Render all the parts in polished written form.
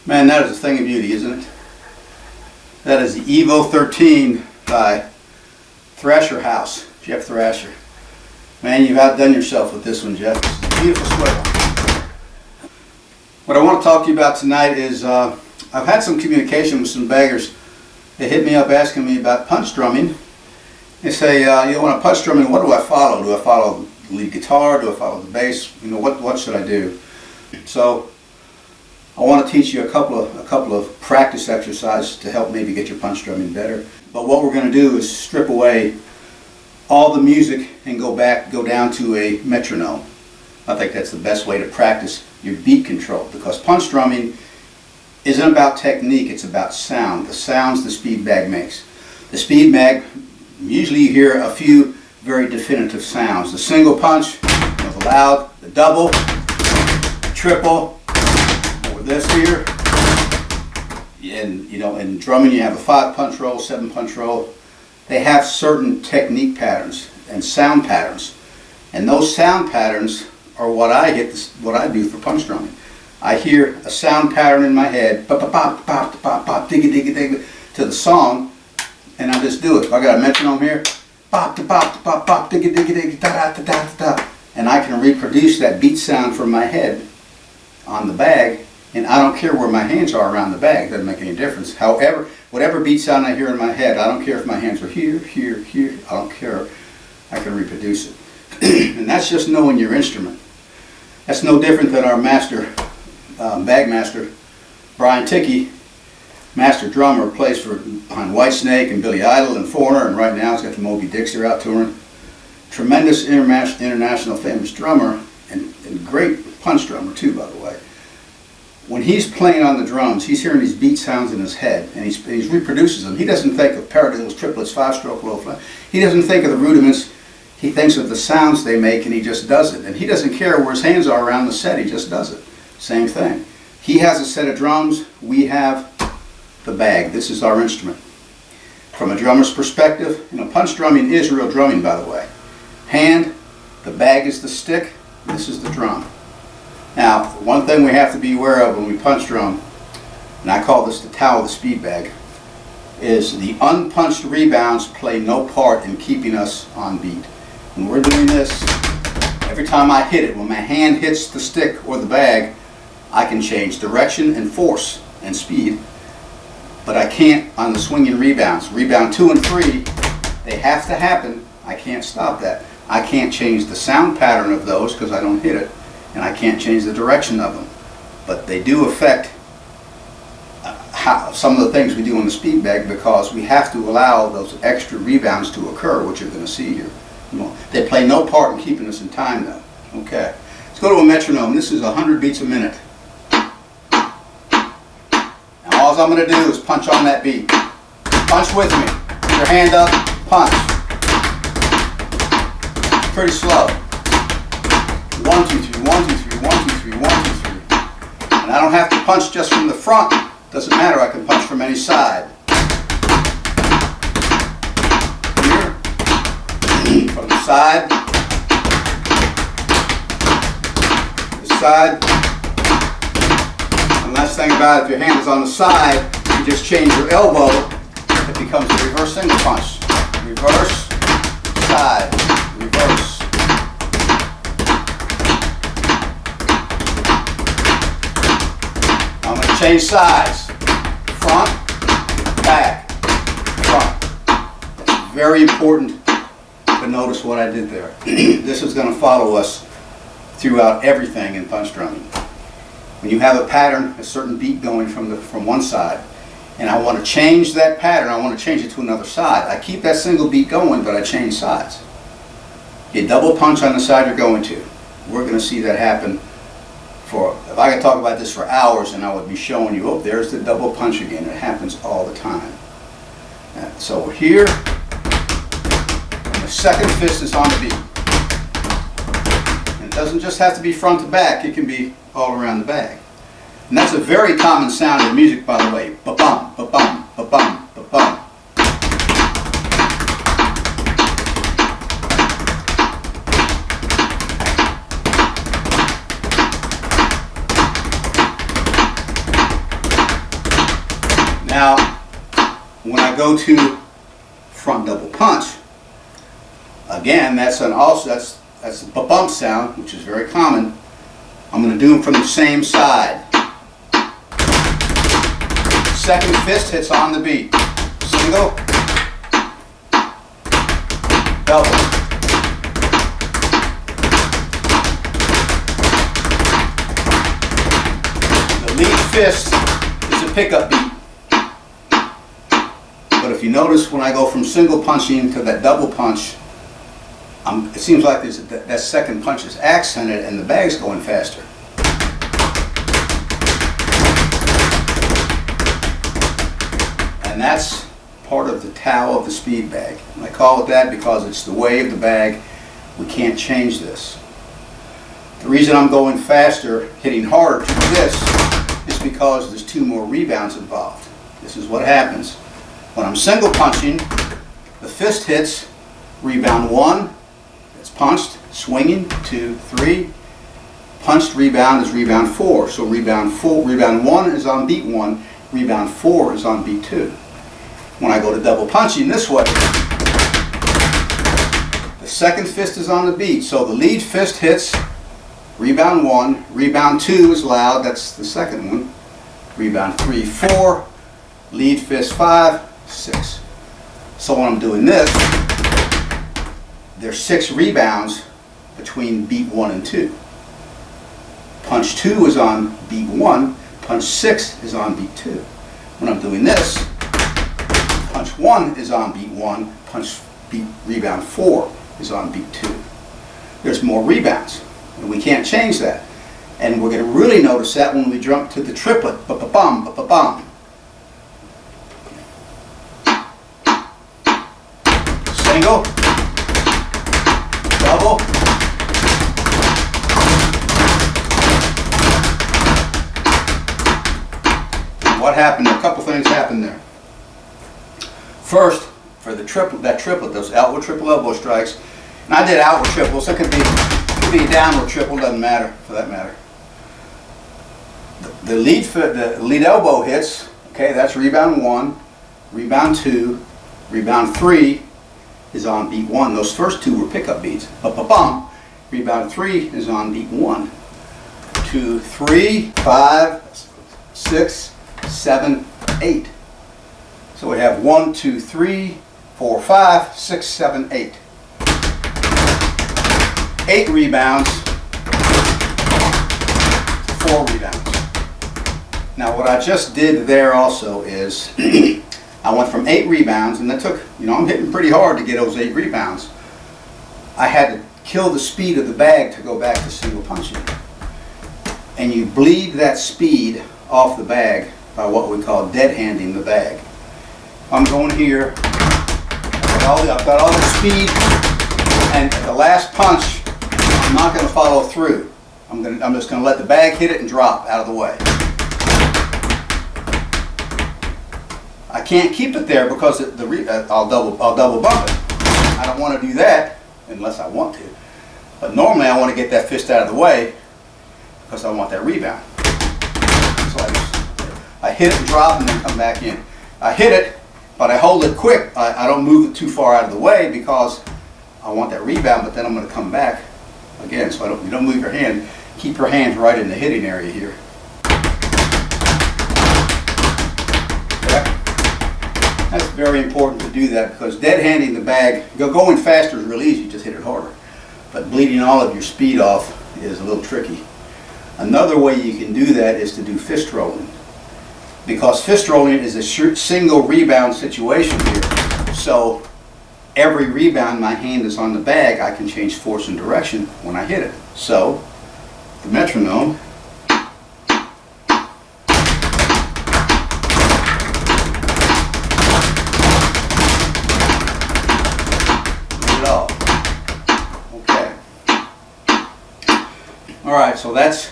Man, that is a thing of beauty, isn't it? That is the Evo 13 by Thrasher House, Jeff Thrasher. Man, you've outdone yourself with this one, Jeff. It's a beautiful sweater. What I want to talk to you about tonight is I've had some communication with some baggers. They hit me up asking me about punch drumming. They say, you know, when I punch drumming, what do I follow? Do I follow the lead guitar? Do I follow the bass? You know, what should I do? So I want to teach you a couple of practice exercises to help maybe get your punch drumming better. But what we're going to do is strip away all the music and go down to a metronome. I think that's the best way to practice your beat control, because punch drumming isn't about technique, it's about sound. The sounds the speed bag makes. The speed bag, usually you hear a few very definitive sounds. The single punch, the loud, the double, the triple, or this here. And you know, in drumming you have a 5 punch roll, 7 punch roll. They have certain technique patterns and sound patterns, and those sound patterns are what I do for punch drumming. I hear a sound pattern in my head, pop, pop, pop, pop, pop, pop, diggy, diggy, diggy, to the song, and I just do it. If I got a metronome here, pop, pop, pop, pop, diggy, diggy, diggy, da, da, da, da, da, and I can reproduce that beat sound from my head on the bag, and I don't care where my hands are around the bag. It doesn't make any difference. However, whatever beat sound I hear in my head, I don't care if my hands are here, here, here. I don't care. I can reproduce it. And that's just knowing your instrument. That's no different than our master, bag master, Brian Tickey, master drummer, plays behind Whitesnake and Billy Idol and Foreigner, and right now he's got the Moby Dixter out touring. Tremendous international famous drummer, and great punch drummer too, by the way. When he's playing on the drums, he's hearing these beat sounds in his head, and he reproduces them. He doesn't think of paradiddles, triplets, 5-stroke, low flat. He doesn't think of the rudiments. He thinks of the sounds they make, and he just does it. And he doesn't care where his hands are around the set. He just does it. Same thing. He has a set of drums. We have the bag. This is our instrument. From a drummer's perspective, you know, punch drumming is real drumming, by the way. Hand, the bag is the stick. This is the drum. Now, one thing we have to be aware of when we punch drum, and I call this the Tao of the speed bag, is the unpunched rebounds play no part in keeping us on beat. When we're doing this, every time I hit it, when my hand hits the stick or the bag, I can change direction and force and speed, but I can't on the swinging rebounds. Rebound 2 and 3, they have to happen. I can't stop that. I can't change the sound pattern of those because I don't hit it. And I can't change the direction of them, but they do affect some of the things we do on the speed bag, because we have to allow those extra rebounds to occur, which you're going to see here. They play no part in keeping us in time, though. Okay, let's go to a metronome. This is 100 beats a minute. Now all I'm going to do is punch on that beat. Punch with me. Put your hand up. Punch. Pretty slow. 1, 2, 3, 1, 2, 3, 1, 2, 3, 1, 2, 3. And I don't have to punch just from the front. Doesn't matter, I can punch from any side. Here, from the side, this side. And last thing about it, if your hand is on the side, you just change your elbow, it becomes a reverse single punch. Reverse, side, reverse. I'm going to change sides. Front, back, front. It's very important to notice what I did there. This is going to follow us throughout everything in punch drumming. When you have a pattern, a certain beat going from one side, and I want to change that pattern, I want to change it to another side. I keep that single beat going, but I change sides. You double punch on the side you're going to. We're going to see that happen. If I could talk about this for hours, and I would be showing you, oh, there's the double punch again. It happens all the time. So we're here, and the second fist is on the beat. And it doesn't just have to be front to back, it can be all around the bag. And that's a very common sound in music, by the way. Ba-bum, ba-bum, ba-bum, ba-bum. Now, when I go to front double punch, again, that's a bump sound, which is very common. I'm going to do them from the same side. Second fist hits on the beat. Single, double. The lead fist is a pickup beat. But if you notice, when I go from single punching to that double punch, it seems like that second punch is accented and the bag's going faster. And that's part of the Tao of the speed bag. And I call it that because it's the way of the bag. We can't change this. The reason I'm going faster, hitting harder to this, is because there's 2 more rebounds involved. This is what happens. When I'm single punching, the fist hits rebound 1, it's punched, swinging, 2, 3. Punched rebound is rebound 4. So rebound 1 is on beat 1, rebound 4 is on beat 2. When I go to double punching this way, the second fist is on the beat. So the lead fist hits rebound 1, rebound 2 is loud, that's the second one. Rebound 3, 4, lead fist 5, 6. So when I'm doing this, there's 6 rebounds between beat 1 and 2. Punch 2 is on beat 1, punch 6 is on beat 2. When I'm doing this, punch 1 is on beat 1, rebound 4 is on beat 2. There's more rebounds, and we can't change that. And we're going to really notice that when we jump to the triplet, ba-ba-bum, ba-ba-bum. Single, double, what happened? A couple things happened there. First, for the triplet, those outward triple elbow strikes, and I did outward triples, so it could be a downward triple, doesn't matter for that matter. The lead elbow hits, okay, that's rebound 1, rebound 2, rebound 3 is on beat 1. Those first 2 were pickup beats. Ba-ba-bum. Rebound 3 is on beat 1. 2, 3, 5, 6, 7, 8. So we have 1, 2, 3, 4, 5, 6, 7, 8. 8 rebounds, 4 rebounds. Now what I just did there also is I went from 8 rebounds, and that took, I'm hitting pretty hard to get those 8 rebounds. I had to kill the speed of the bag to go back to single punching. And you bleed that speed off the bag by what we call dead-handing the bag. I'm going here, I've got all the speed, and at the last punch, I'm not going to follow through. I'm just going to let the bag hit it and drop out of the way. I can't keep it there because I'll double bump it. I don't want to do that unless I want to. But normally I want to get that fist out of the way because I want that rebound. So I hit it and drop and then come back in. I hit it, but I hold it quick. I don't move it too far out of the way because I want that rebound, but then I'm going to come back again. So you don't move your hand. Keep your hands right in the hitting area here. That's very important to do that because dead-handing the bag, going faster is real easy, just hit it harder. But bleeding all of your speed off is a little tricky. Another way you can do that is to do fist rolling. Because fist rolling is a single rebound situation here. So every rebound my hand is on the bag, I can change force and direction when I hit it. So the metronome, alright, so that's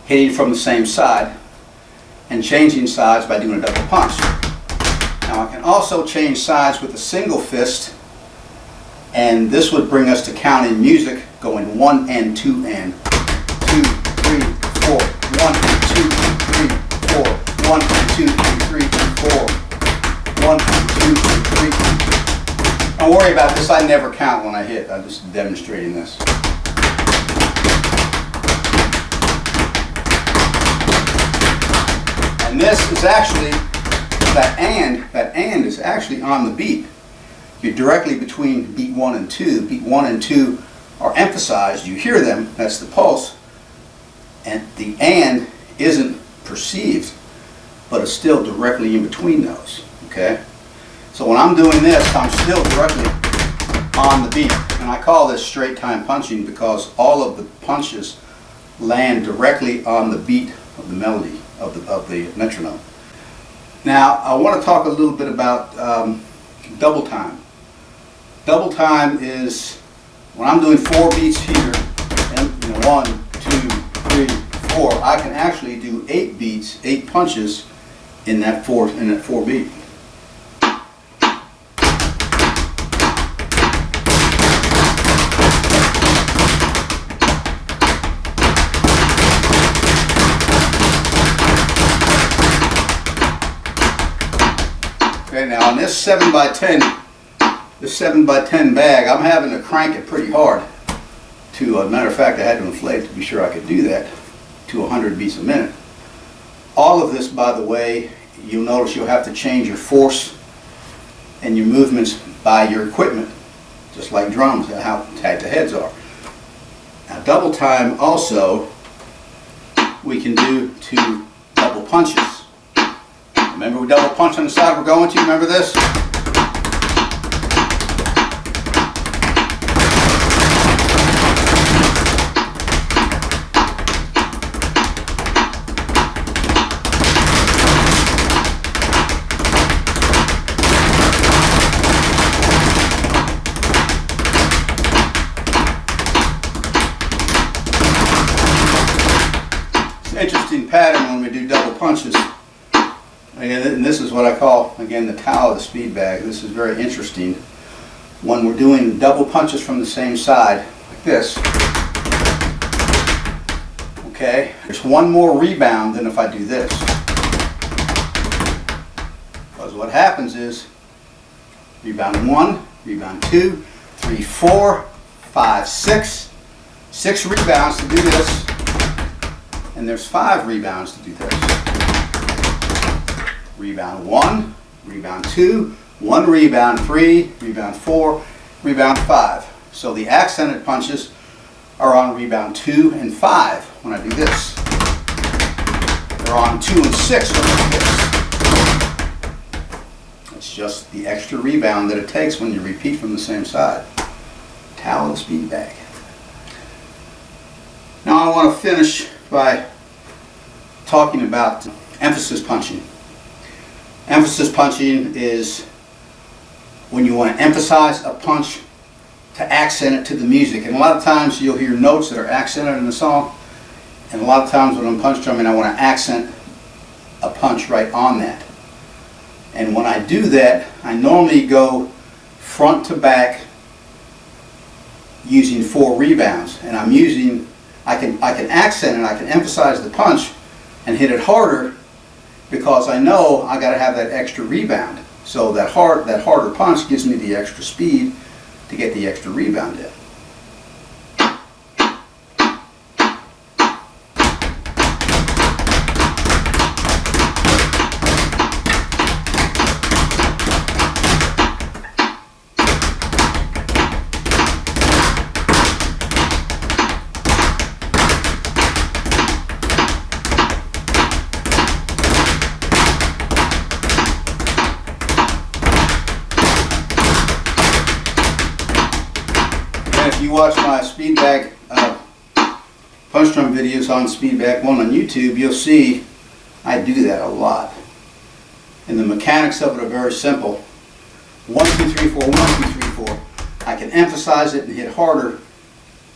hitting from the same side and changing sides by doing a double punch. Now I can also change sides with a single fist, and this would bring us to counting music going 1 and 2 and 2, 3, 4, 1 and 2 and 3, 4, 1 and 2 and 3 and 4. Don't worry about this, I never count when I hit, I'm just demonstrating this. And this is actually, that and is actually on the beat. You're directly between beat 1 and 2. Beat 1 and 2 are emphasized, you hear them, that's the pulse. And the and isn't perceived, but it's still directly in between those, okay? So when I'm doing this, I'm still directly on the beat. And I call this straight time punching because all of the punches land directly on the beat of the melody, of the metronome. Now, I want to talk a little bit about double time. Double time is when I'm doing 4 beats here, and 1, 2, 3, 4, I can actually do 8 beats, 8 punches in that 4 beat. Okay, now on this 7x10, this 7x10 bag, I'm having to crank it pretty hard. To a matter of fact, I had to inflate it to be sure I could do that to 100 beats a minute. All of this, by the way, you'll notice you'll have to change your force and your movements by your equipment, just like drums, how tight the heads are. Now, double time also, we can do 2 double punches. Remember we double punch on the side we're going to? Remember this? It's an interesting pattern when we do double punches. And this is what I call, again, the towel of the speed bag. This is very interesting. When we're doing double punches from the same side, like this, okay, there's one more rebound than if I do this. Because what happens is, rebound 1, rebound 2, 3, 4, 5, 6. 6 rebounds to do this, and there's 5 rebounds to do this. Rebound 1, rebound 2, 1 rebound 3, rebound 4, rebound 5. So the accented punches are on rebound 2 and 5 when I do this. They're on 2 and 6 when I do this. It's just the extra rebound that it takes when you repeat from the same side. Towel and speed bag. Now I want to finish by talking about emphasis punching. Emphasis punching is when you want to emphasize a punch to accent it to the music. And a lot of times you'll hear notes that are accented in the song, and a lot of times when I'm punch drumming I want to accent a punch right on that. And when I do that, I normally go front to back using 4 rebounds. And I can accent it, I can emphasize the punch and hit it harder, because I know I got to have that extra rebound. So that harder punch gives me the extra speed to get the extra rebound in. If you watch my speed bag punch drum videos on Speed Bag 1 on YouTube, you'll see I do that a lot. And the mechanics of it are very simple. 1, 2, 3, 4, 1, 2, 3, 4. I can emphasize it and hit harder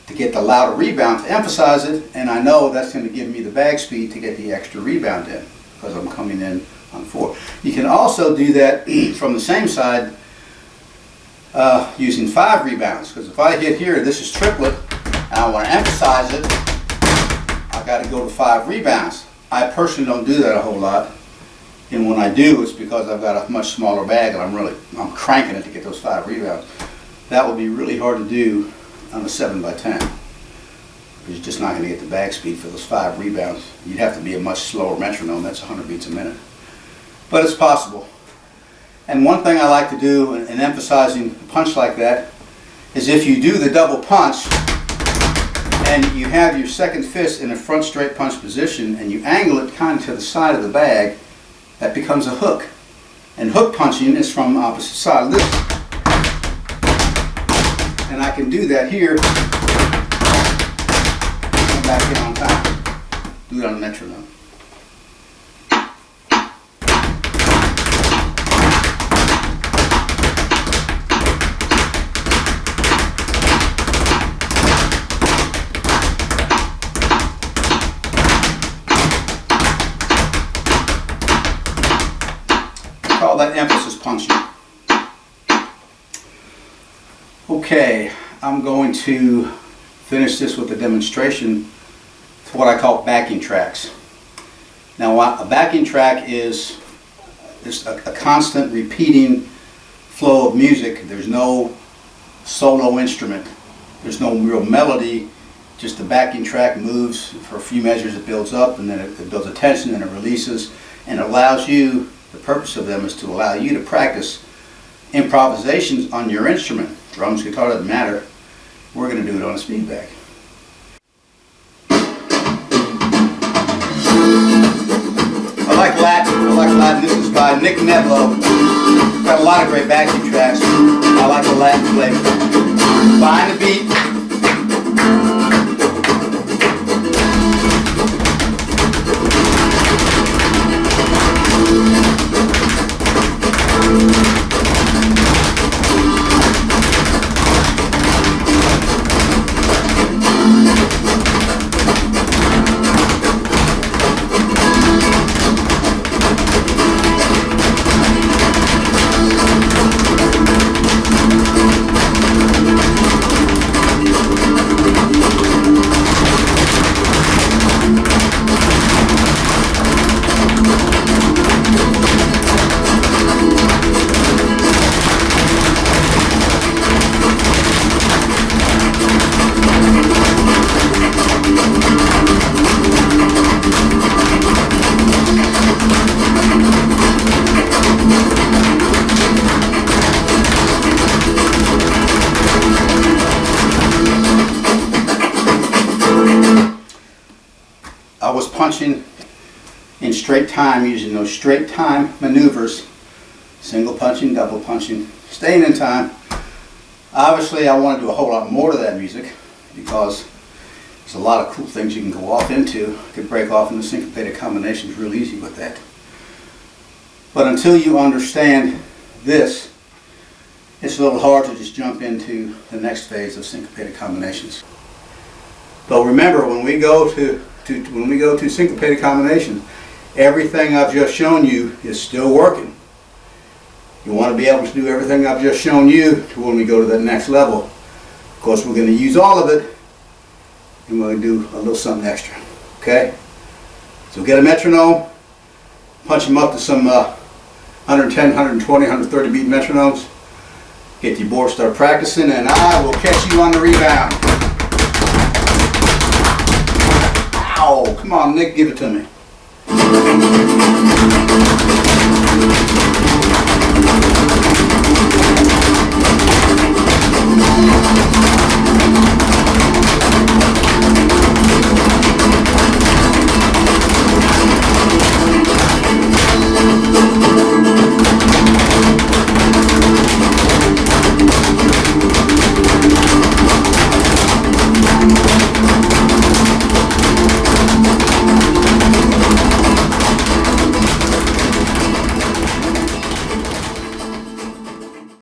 to get the louder rebound to emphasize it, and I know that's going to give me the bag speed to get the extra rebound in, because I'm coming in on 4. You can also do that from the same side using 5 rebounds, because if I hit here, this is triplet, and I want to emphasize it, I've got to go to 5 rebounds. I personally don't do that a whole lot. And when I do, it's because I've got a much smaller bag and I'm cranking it to get those 5 rebounds. That would be really hard to do on a 7x10. You're just not going to get the bag speed for those 5 rebounds. You'd have to be a much slower metronome. That's 100 beats a minute. But it's possible. And one thing I like to do in emphasizing a punch like that is if you do the double punch and you have your second fist in a front straight punch position and you angle it kind of to the side of the bag, that becomes a hook. And hook punching is from the opposite side of this. And I can do that here. Come back in on time. Do it on the metronome. Call that emphasis punching. Okay, I'm going to finish this with a demonstration for what I call backing tracks. Now, a backing track is just a constant repeating flow of music. There's no solo instrument. There's no real melody. Just the backing track moves for a few measures. It builds up and then it builds a tension and it releases, and it allows you, the purpose of them is to allow you to practice improvisations on your instrument. Drums, guitar, doesn't matter. We're going to do it on a speed bag. I like Latin. This is by Neblo. Got a lot of great backing tracks. I like the Latin flavor. Find the beat. I was punching in straight time using those straight time maneuvers, single punching, double punching, staying in time. Obviously I want to do a whole lot more to that music because there's a lot of cool things you can go off into. You can break off into syncopated combinations real easy with that. But until you understand this, it's a little hard to just jump into the next phase of syncopated combinations. But remember, when we go to syncopated combinations, everything I've just shown you is still working. You want to be able to do everything I've just shown you to when we go to the next level. Of course, we're going to use all of it, and we're going to do a little something extra. Okay? So get a metronome, punch them up to some 110, 120, 130 beat metronomes. Get your board, start practicing, and I will catch you on the rebound. Ow! Come on, Nick, give it to me.